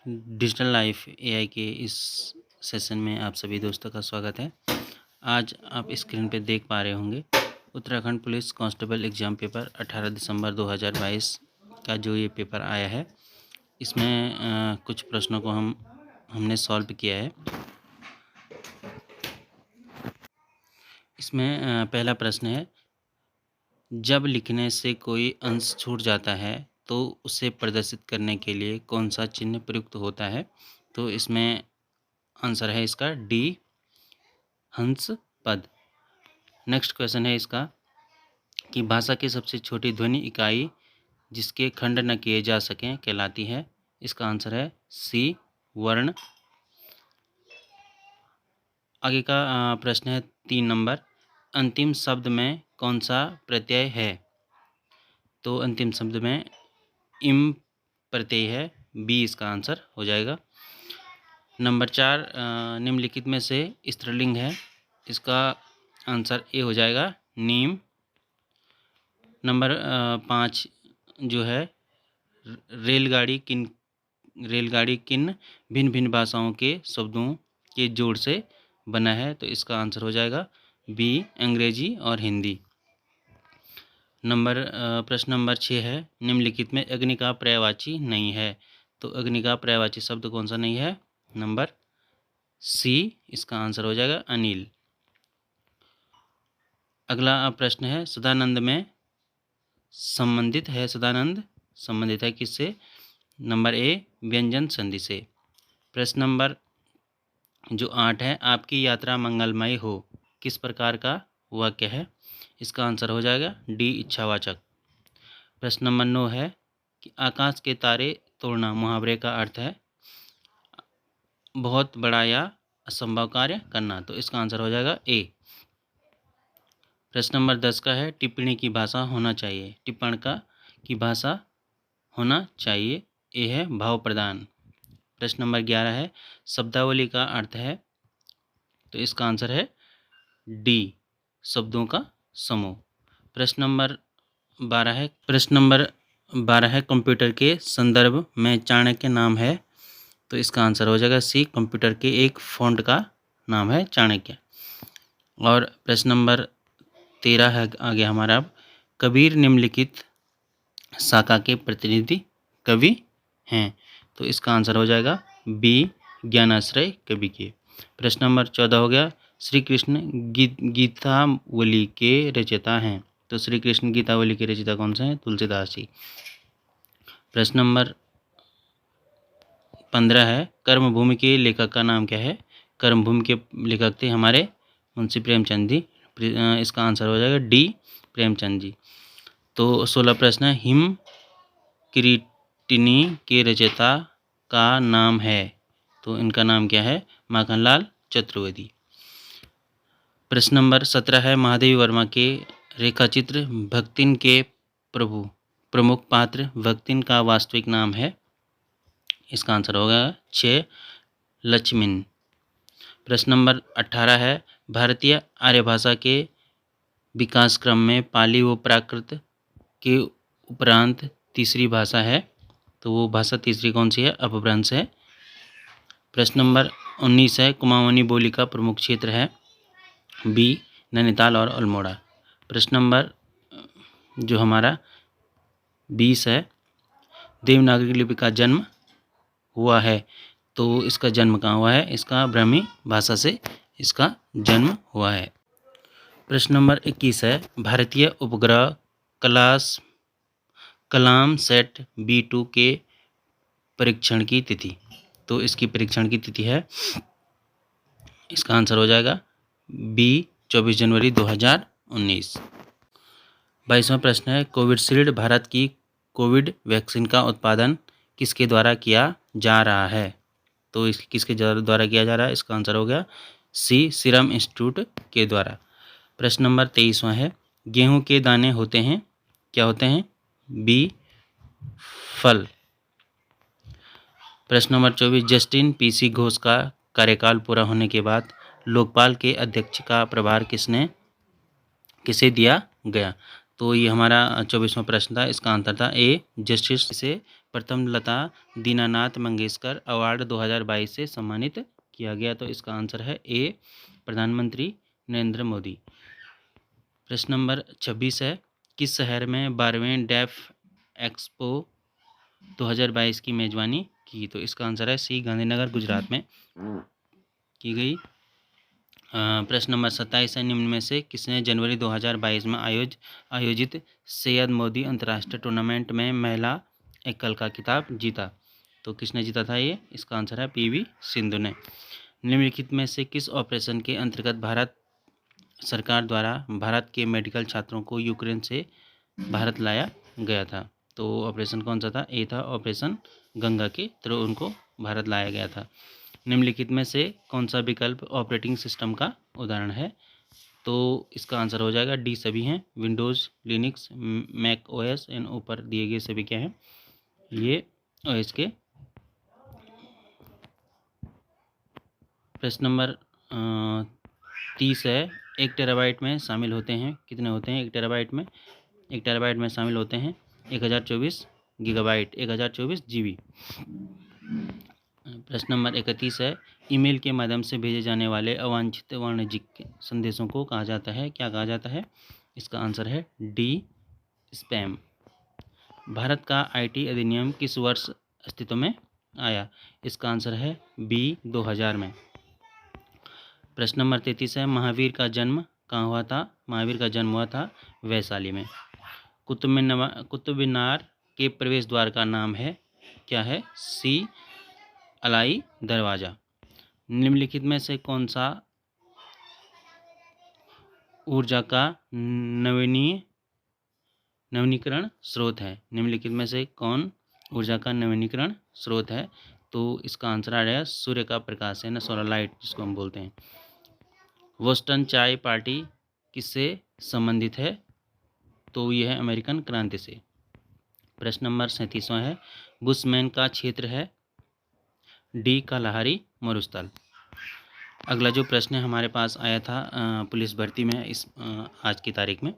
Digital life AI के इस session में आप सभी दोस्तों का स्वागत है। आज आप स्क्रीन पे देख पा रहे होंगे Uttarakhand police constable exam paper 18 दिसंबर 2022 का जो ये पेपर आया है, इसमें कुछ प्रश्नों को हमने सॉल्व किया है। इसमें पहला प्रश्न है, जब लिखने से कोई अंश छूट जाता है तो उसे प्रदर्शित करने के लिए कौन सा चिन्ह प्रयुक्त होता है? तो इसमें आंसर है इसका डी, हंस पद। नेक्स्ट क्वेश्चन है इसका कि भाषा की सबसे छोटी ध्वनि इकाई जिसके खंड न किए जा सकें कहलाती है। इसका आंसर है सी, वर्ण। आगे का प्रश्न है 3 नंबर, अंतिम शब्द में कौन सा प्रत्यय है? तो अंतिम शब्द में इम प्रत्यय है, बी इसका आंसर हो जाएगा। नंबर 4, निम्नलिखित में से स्त्रीलिंग है, इसका आंसर ए हो जाएगा, नीम। नंबर 5 जो है, रेलगाड़ी किन भिन्न भिन्न भाषाओं के शब्दों के जोड़ से बना है? तो इसका आंसर हो जाएगा बी, अंग्रेजी और हिंदी। प्रश्न नंबर 6 है, निम्नलिखित में अग्नि का पर्यायवाची नहीं है। तो अग्नि का पर्यायवाची शब्द कौन सा नहीं है? नंबर सी, इसका आंसर हो जाएगा अनिल। अगला प्रश्न है, सदानंद में संबंधित है किससे? नंबर ए, व्यंजन संधि से। प्रश्न नंबर जो 8 है, आपकी यात्रा मंगलमय हो किस प्रकार का वाक्य है? इसका आंसर हो जाएगा डी, इच्छावाचक। प्रश्न नंबर 9 है कि आकाश के तारे तोड़ना मुहावरे का अर्थ है बहुत बड़ा या असंभव कार्य करना। तो इसका आंसर हो जाएगा ए। प्रश्न नंबर 10 का है, टिप्पणी की भाषा होना चाहिए। टिप्पण की भाषा होना चाहिए, ए है भाव प्रदान। प्रश्न नंबर 11 है, शब्दावली का अर्थ है। तो इसका आंसर है डी, शब्दों का समूह। प्रश्न नंबर 12 है, कंप्यूटर के संदर्भ में चाणक्य नाम है। तो इसका आंसर हो जाएगा सी, कंप्यूटर के एक फॉन्ट का नाम है चाणक्य। और प्रश्न नंबर 13 है आगे हमारा, अब कबीर निम्नलिखित शाखा के प्रतिनिधि कवि हैं। तो इसका आंसर हो जाएगा बी, ज्ञानाश्रय कवि के। प्रश्न नंबर 14 हो गया, श्री कृष्ण गीतावली के रचयिता हैं। तो श्री कृष्ण गीतावली के रचयिता कौन से हैं? तुलसीदास जी। प्रश्न नंबर 15 है, कर्मभूमि के लेखक का नाम क्या है? कर्मभूमि के लेखक थे हमारे मुंशी प्रेमचंद जी। इसका आंसर हो जाएगा डी, प्रेमचंद जी। तो 16 प्रश्न है, हिम किरीटिनी के रचयिता का नाम है। तो इनका नाम क्या है? माखनलाल चतुर्वेदी। प्रश्न नंबर 17 है, महादेवी वर्मा के रेखाचित्र भक्तिन के प्रमुख पात्र भक्तिन का वास्तविक नाम है। इसका आंसर होगा 6, लक्ष्मण। प्रश्न नंबर 18 है, भारतीय आर्य भाषा के विकास क्रम में पाली व प्राकृत के उपरांत तीसरी भाषा है। तो वो भाषा तीसरी कौन सी है? अपभ्रंश है। प्रश्न नंबर 19 है, कुमाऊनी बोली का प्रमुख क्षेत्र है। बी, नैनीताल और अल्मोड़ा। प्रश्न नंबर जो हमारा 20 है, देवनागरी लिपि का जन्म हुआ है। तो इसका जन्म कहाँ हुआ है? इसका ब्राह्मी भाषा से इसका जन्म हुआ है। प्रश्न नंबर 21 है, भारतीय उपग्रह कलाम सेट B2 के परीक्षण की तिथि। तो इसकी परीक्षण की तिथि है, इसका आंसर हो जाएगा बी, 24 जनवरी 2019। 22वां प्रश्न है, कोविशील्ड भारत की कोविड वैक्सीन का उत्पादन किसके द्वारा किया जा रहा है? तो इस किसके द्वारा किया जा रहा है? इसका आंसर हो गया सी, सीरम इंस्टीट्यूट के द्वारा। प्रश्न नंबर 23वां है, गेहूं के दाने होते हैं, क्या होते हैं? बी, फल। प्रश्न नंबर 24, जस्टिन PC घोष का कार्यकाल पूरा होने के बाद लोकपाल के अध्यक्ष का प्रभार किसे दिया गया? तो ये हमारा 24वां प्रश्न था, इसका आंसर था ए, जस्टिस से प्रथम लता दीनानाथ मंगेशकर अवार्ड 2022 से सम्मानित किया गया? तो इसका आंसर है ए, प्रधानमंत्री नरेंद्र मोदी। प्रश्न नंबर 26 है, किस शहर में 12वें डेफ एक्सपो 2022 की मेजबानी की? तो इसका आंसर है सी, गांधीनगर गुजरात में की गई। प्रश्न नंबर 27 है, निम्न में से किसने जनवरी 2022 में आयोजित सैयद मोदी अंतर्राष्ट्रीय टूर्नामेंट में महिला एकल का खिताब जीता? तो किसने जीता था ये? इसका आंसर है पीवी सिंधु ने। निम्नलिखित में से किस ऑपरेशन के अंतर्गत भारत सरकार द्वारा भारत के मेडिकल छात्रों को यूक्रेन से भारत लाया गया था? तो ऑपरेशन कौन सा था? ए था ऑपरेशन गंगा के थ्रू उनको भारत लाया गया था। निम्नलिखित में से कौन सा विकल्प ऑपरेटिंग सिस्टम का उदाहरण है? तो इसका आंसर हो जाएगा डी, सभी हैं। विंडोज़, लिनक्स, मैक ओएस, इन ऊपर दिए गए सभी क्या हैं? ये ओएस के। प्रश्न नंबर 30 है, 1 टेराबाइट में शामिल होते हैं, कितने होते हैं 1 टेराबाइट में? 1 टेराबाइट में शामिल होते हैं 1024 गीगाबाइट, 1024 जीबी। प्रश्न नंबर 31 है, ईमेल के माध्यम से भेजे जाने वाले अवांछित वाणिज्यिक संदेशों को कहा जाता है? क्या कहा जाता है? इसका आंसर है डी, स्पैम। भारत का आईटी अधिनियम किस वर्ष अस्तित्व में आया? इसका आंसर है बी, 2000 में। प्रश्न नंबर 33 है, महावीर का जन्म कहाँ हुआ था? महावीर का जन्म हुआ था वैशाली में। कुतुब मीनार के प्रवेश द्वार का नाम है, क्या है? सी, अलाई दरवाज़ा। निम्नलिखित में से कौन सा ऊर्जा का नवीनीकरण स्रोत है? निम्नलिखित में से कौन ऊर्जा का नवीनीकरण स्रोत है? तो इसका आंसर आ जाएगा सूर्य का प्रकाश है ना, सोलर लाइट जिसको हम बोलते हैं। बोस्टन चाय पार्टी किससे संबंधित है? तो यह है अमेरिकन क्रांति से। प्रश्न नंबर 37वां है, बुशमैन का क्षेत्र है? डी, कालाहारी मरुस्थल। अगला जो प्रश्न हमारे पास आया था पुलिस भर्ती में इस आज की तारीख में,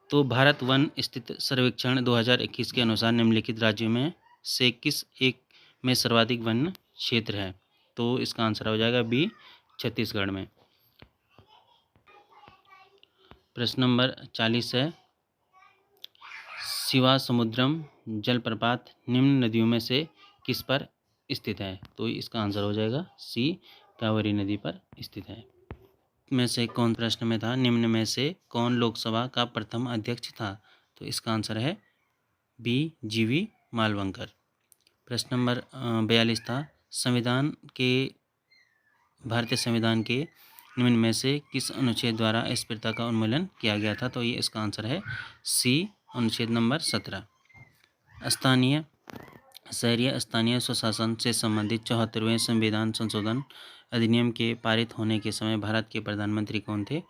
तो भारत वन स्थित सर्वेक्षण 2021 के अनुसार निम्नलिखित राज्यों में से किस एक में सर्वाधिक वन क्षेत्र है? तो इसका आंसर हो जाएगा बी, छत्तीसगढ़ में। प्रश्न नंबर 40 है, शिवा समुद्रम जलप्रपात निम्न नदियों में से किस पर स्थित है? तो इसका आंसर हो जाएगा सी, कावेरी नदी पर स्थित है। में से कौन प्रश्न में था, निम्न में से कौन लोकसभा का प्रथम अध्यक्ष था? तो इसका आंसर है बी, जीवी मालवंकर। प्रश्न नंबर 42 था, भारतीय संविधान के निम्न में से किस अनुच्छेद द्वारा अस्पृश्यता का उन्मूलन किया गया था? तो ये इसका आंसर है सी, अनुच्छेद नंबर 17। शहरी स्थानीय स्वशासन से संबंधित 74वें संविधान संशोधन अधिनियम के पारित होने के समय भारत के प्रधानमंत्री कौन थे?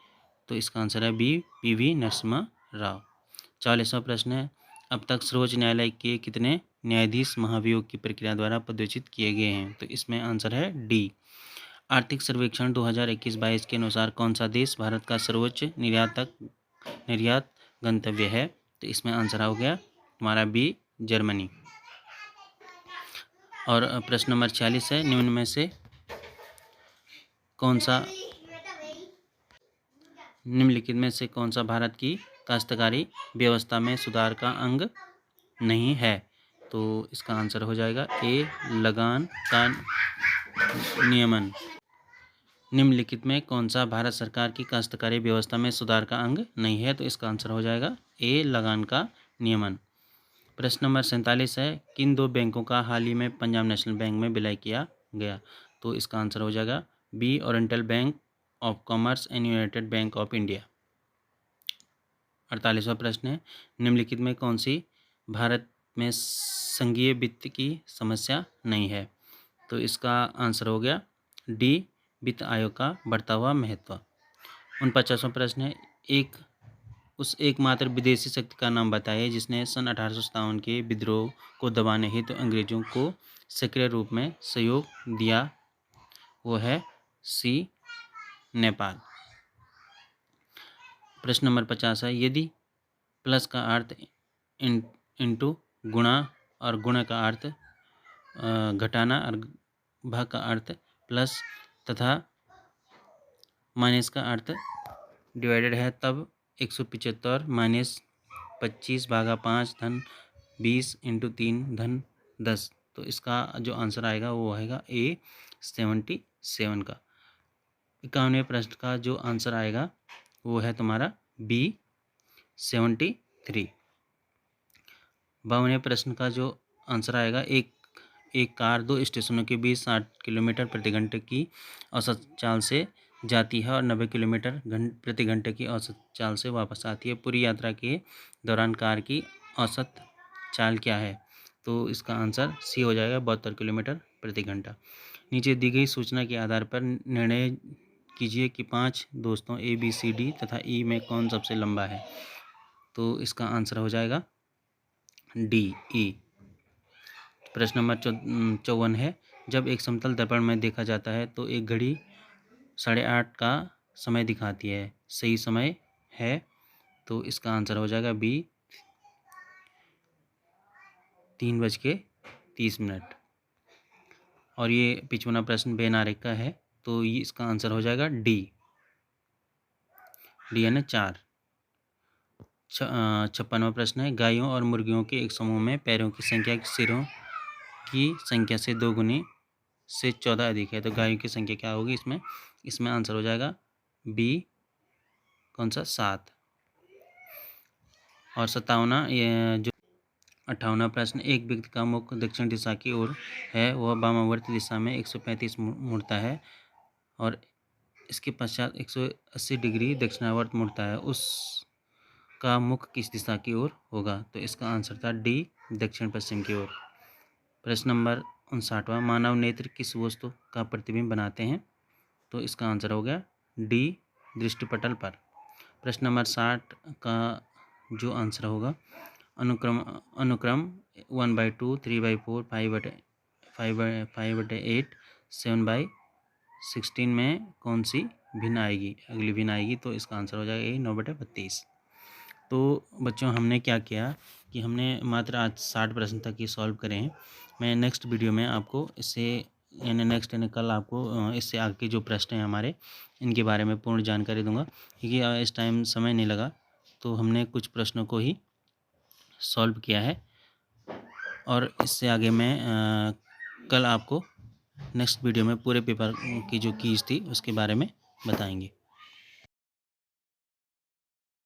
तो इसका आंसर है बी, पीवी नरसिम्हा राव। 40वां प्रश्न है, अब तक सर्वोच्च न्यायालय के कितने न्यायाधीश महाभियोग की प्रक्रिया द्वारा पदच्युत किए गए हैं? तो इसमें आंसर है डी। आर्थिक सर्वेक्षण 2021-22 के अनुसार कौन सा देश भारत का सर्वोच्च निर्यात गंतव्य है? तो इसमें आंसर हो गया हमारा बी, जर्मनी। और प्रश्न नंबर 46 है, निम्न में से निम्नलिखित में से कौन सा भारत की काश्तकारी व्यवस्था में सुधार का अंग नहीं है? तो इसका आंसर हो जाएगा ए, लगान का नियमन। निम्नलिखित में कौन सा भारत सरकार की काश्तकारी व्यवस्था में सुधार का अंग नहीं है? तो इसका आंसर हो जाएगा ए, लगान का नियमन। प्रश्न नंबर 47 है, किन दो बैंकों का हाल ही में पंजाब नेशनल बैंक में विलय किया गया? तो इसका आंसर हो जाएगा B, Oriental Bank of Commerce and United Bank of India. 48वां प्रश्न है, निम्नलिखित में कौन सी भारत में संघीय वित्त की समस्या नहीं है? तो इसका आंसर हो गया डी, वित्त आयोग का बढ़ता हुआ महत्व। 49वां प्रश्न है, उस एकमात्र विदेशी शक्ति का नाम बताइए जिसने सन 1857 के विद्रोह को दबाने हेतु अंग्रेजों को सक्रिय रूप में सहयोग दिया। वो है सी, नेपाल। प्रश्न नंबर 50 है, यदि प्लस का अर्थ इंटू गुणा और गुणा का अर्थ घटाना और भाग का अर्थ प्लस तथा माइनस का अर्थ डिवाइडेड है, तब 175 माइनस 25 भागा 5 धन 20 इंटू 3 धन 10। तो इसका जो आंसर आएगा वो आएगा A 77 का। 51वें प्रश्न का जो आंसर आएगा वो है तुम्हारा B 73। 52वें प्रश्न का जो आंसर आएगा, एक कार 2 स्टेशनों के बीच 60 किलोमीटर प्रति घंटे की औसत चाल से जाती है और 90 किलोमीटर प्रति घंटे की औसत चाल से वापस आती है। पूरी यात्रा के दौरान कार की औसत चाल क्या है? तो इसका आंसर सी हो जाएगा 72 किलोमीटर प्रति घंटा। नीचे दी गई सूचना के आधार पर निर्णय कीजिए कि 5 दोस्तों A, B, C, D तथा E में कौन सबसे लंबा है। तो इसका आंसर हो जाएगा D, E। प्रश्न नंबर 54 है, जब एक समतल दर्पण में देखा जाता है तो एक घड़ी 8:30 का समय दिखाती है, सही समय है? तो इसका आंसर हो जाएगा B 3:30। और ये 55वां प्रश्न बेनारे का है, तो ये इसका आंसर हो जाएगा D यानी 4। 56वां प्रश्न है, गायों और मुर्गियों के एक समूह में पैरों की संख्या सिरों की संख्या से 2 गुनी से 14 अधिक है, तो गायों की संख्या क्या होगी इसमें आंसर हो जाएगा B कौन सा 7। और 58वां प्रश्न, एक व्यक्ति का मुख दक्षिण दिशा की ओर है, वह वामावर्त दिशा में 135 मुड़ता है और इसके पश्चात 180 डिग्री दक्षिणावर्त मुड़ता है, उसका मुख किस दिशा की ओर होगा? तो इसका आंसर था D दक्षिण पश्चिम की ओर। प्रश्न नंबर 59वां, मानव नेत्र किस वस्तु का प्रतिबिंब बनाते हैं? तो इसका आंसर हो गया D दृष्टिपटल पर। प्रश्न नंबर 60 का जो आंसर होगा, अनुक्रम 1/2, 3/4, 5/8, 7/16 में कौन सी भिन्न आएगी, अगली भिन्न आएगी? तो इसका आंसर हो जाएगा 9/32। तो बच्चों, हमने क्या किया कि हमने मात्र आज 60 प्रश्न तक ही सॉल्व करे हैं। मैं नेक्स्ट वीडियो में आपको इससे यानी कल आपको इससे आगे के जो प्रश्न हैं हमारे, इनके बारे में पूर्ण जानकारी दूंगा, क्योंकि इस टाइम समय नहीं लगा, तो हमने कुछ प्रश्नों को ही सॉल्व किया है। और इससे आगे मैं कल आपको नेक्स्ट वीडियो में पूरे पेपर की जो कीज थी उसके बारे में बताएंगे।